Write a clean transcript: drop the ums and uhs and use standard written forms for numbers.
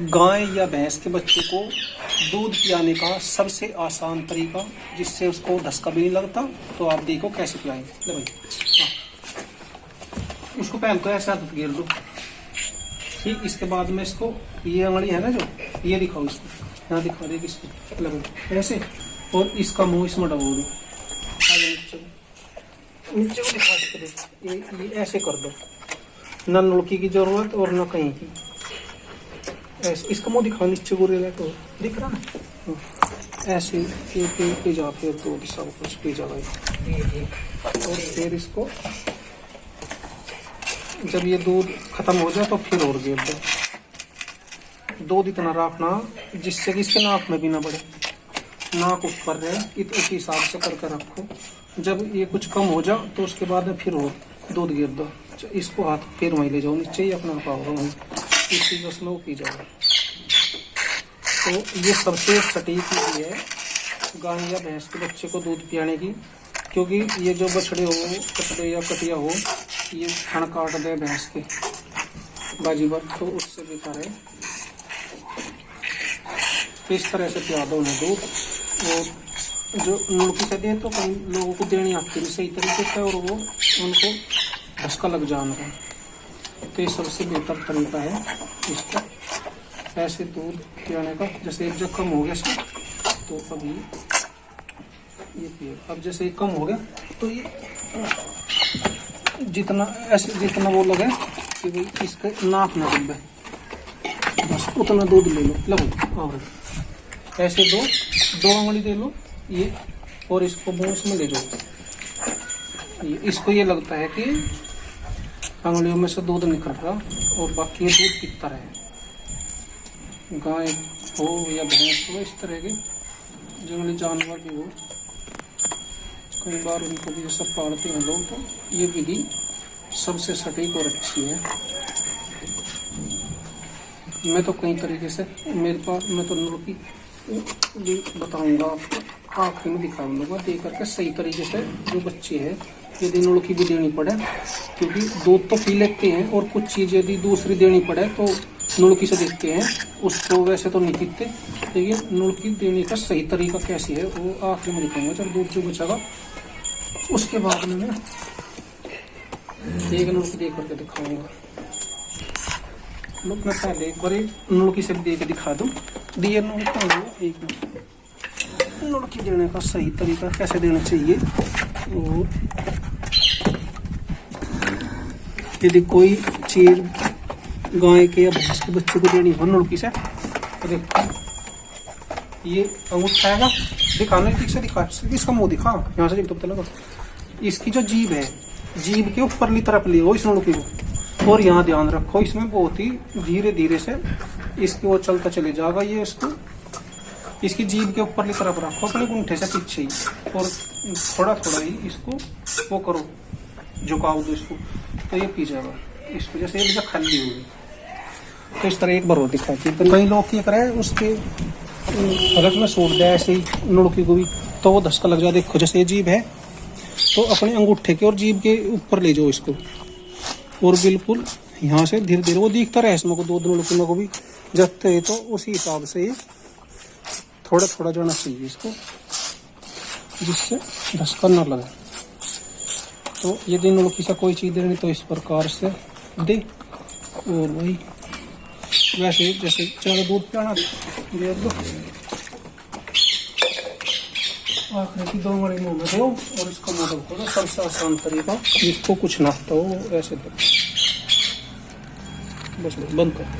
गाय या भैंस के बच्चे को दूध पिलाने का सबसे आसान तरीका, जिससे उसको धक्का भी नहीं लगता, तो आप देखो कैसे पिलाएंगे। ले भाई, इसको पहले तो ऐसा घेर दो। ठीक, इसके बाद में इसको ये अंगड़ी है ना जो, ये दिखाओ इसको, यहाँ दिखा देगी इसको। ले भाई ऐसे, और इसका मुंह इसमें डबो दो। नीचे को दिखा सकते, ये ऐसे कर दो, ना नुड़की की जरूरत और ना कहीं की। ऐसे इसका मुंह दिखाओ, नीचे को तो दिख रहा है। ऐसे पे जा, फिर तो सब कुछ पे जा भाई। और फिर इसको जब ये दूध खत्म हो जाए तो फिर और घेर दो। दूध इतना रखना जिससे कि इसके नाक में भी ना बढ़े, नाक ऊपर रहे, इसी हिसाब से करके रखो। जब ये कुछ कम हो जाए तो उसके बाद में फिर और दूध गिर दो। इसको हाथ फिर वहीं ले जाओ, नीचे ही अपना पाओ वहीं, इसी उसमें वो पी जाओ। तो ये सबसे सटीक विधि है गाय या भैंस के बच्चे को दूध पिलाने की, क्योंकि ये जो बछड़े हो, कटड़े या कटिया हो, ये फण काट दे भैंस के बाजीवर, तो उससे बेहतर है इस तरह से पिला दो उन्हें दूध। और जो नुड़की से दे तो कई लोगों को देनी आती है सही तरीके से, और वो उनको धक्का लग जाना है। तो ये सबसे बेहतर तरीका है इसका ऐसे दूध पिलाने का। जैसे एक जग कम हो गया इसमें, तो अभी ये पिए। अब जैसे कम हो गया तो ये जितना ऐसे जितना वो लगे कि भाई इसके नाक में डूबे, बस उतना दूध ले लो। लगो और ऐसे दो अंगुली दे लो ये, और इसको मुंह में ले जाओ। इसको ये लगता है कि अंगुलियों में से दूध निकल रहा, और बाकी ये दूध पीता रहे। गाय हो या भैंस हो, इस तरह के जंगली जानवर भी हो, कई बार उनको भी जैसा पालते हैं लोग, तो ये विधि सबसे सटीक और अच्छी है। मैं तो कई तरीके से मेरे पास, मैं तो नुड़की भी बताऊंगा आपको, आखिरी में दिखा दूंगा दे करके सही तरीके से। जो बच्चे हैं यदि नुड़की भी देनी पड़े, क्योंकि दूध तो पी लेते हैं, और कुछ चीज़ यदि दूसरी देनी पड़े तो नुड़की से देखते हैं, उसको वैसे तो नहीं पीते। लेकिन नुड़की देने का सही तरीका कैसी है वो आखिरी में दिखाऊंगा, जब दूध जो बचेगा उसके बाद में मैं एक नुड़की दे करके दिखाऊंगा। मैं पहले एक बार नुड़की से भी दे के दिखा दूँ। दिए नुड़की, एक नुड़की देने का सही तरीका कैसे देना चाहिए। और यदि कोई चीज गाय के या भैंस के बच्चे को देनी हो नुड़की से, तो देखो ये अंगूठा आएगा, दिखाना ठीक से दिखा, इसका मुंह दिखा, यहाँ से जब लगा। इसकी जो जीभ है, जीभ के ऊपरली तरफ ले इस नुड़की को, और यहाँ ध्यान रखो इसमें बहुत ही धीरे धीरे से इसकी वो चलता चले जाएगा। ये इसको इसकी जीभ के ऊपरली तरफ रखो अपने अंगूठे से पीछे ही, और थोड़ा थोड़ा ही इसको वो करो, झुकाओ दो इसको, तो ये पी जाएगा। इस वजह से ये खाली होगी। तो इस तरह एक बार और दिखाती है। कई लोग क्या करें, उसके हलक में सूट दे ऐसे ही नुड़की को भी, तो वो धक्का लग जाए। देखो जैसे ये जीभ है, तो अपने अंगूठे के और जीभ के ऊपर ले जाओ इसको, और बिल्कुल यहाँ से धीरे धीरे वो दिखता रहे इसमें को, दो नुड़की में को भी जगते है, तो उसी हिसाब से ये थोड़ा थोड़ा जाना चाहिए इसको, जिससे धक्का न लगे। तो यदि नुड़की से कोई चीज़ देनी तो इस प्रकार से दे, और वही वैसे जैसे ज़्यादा दूध पिलाना दे दो, आखिर की 2 अंगुली मुँह में दो, और इसका मुँह दो। सबसे आसान तरीका, जिसको कुछ ना हो ऐसे दो, बस बंद कर।